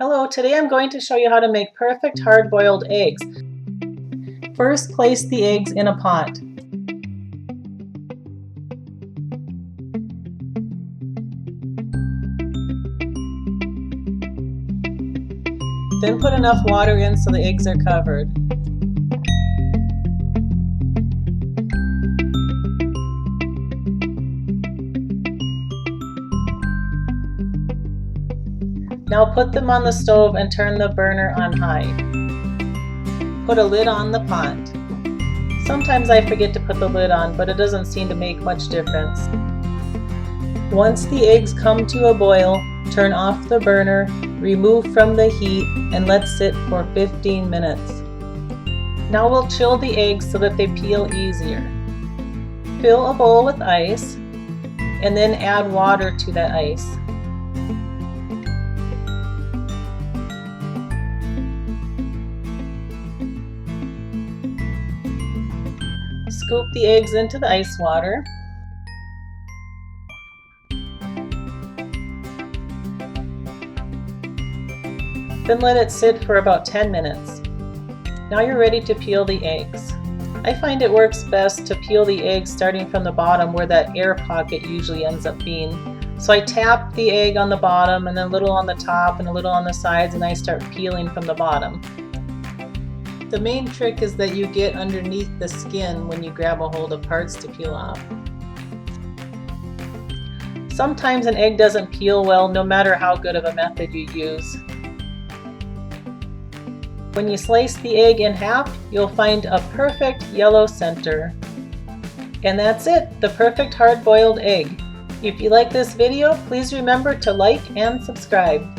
Hello, today I'm going to show you how to make perfect hard-boiled eggs. First, place the eggs in a pot. Then put enough water in so the eggs are covered. Now put them on the stove and turn the burner on high. Put a lid on the pot. Sometimes I forget to put the lid on, but it doesn't seem to make much difference. Once the eggs come to a boil, turn off the burner, remove from the heat, and let sit for 15 minutes. Now we'll chill the eggs so that they peel easier. Fill a bowl with ice, and then add water to that ice. Scoop the eggs into the ice water. Then let it sit for about 10 minutes. Now you're ready to peel the eggs. I find it works best to peel the eggs starting from the bottom where that air pocket usually ends up being. So I tap the egg on the bottom and then a little on the top and a little on the sides, and I start peeling from the bottom. The main trick is that you get underneath the skin when you grab a hold of parts to peel off. Sometimes an egg doesn't peel well no matter how good of a method you use. When you slice the egg in half, you'll find a perfect yellow center. And that's it, the perfect hard-boiled egg. If you like this video, please remember to like and subscribe.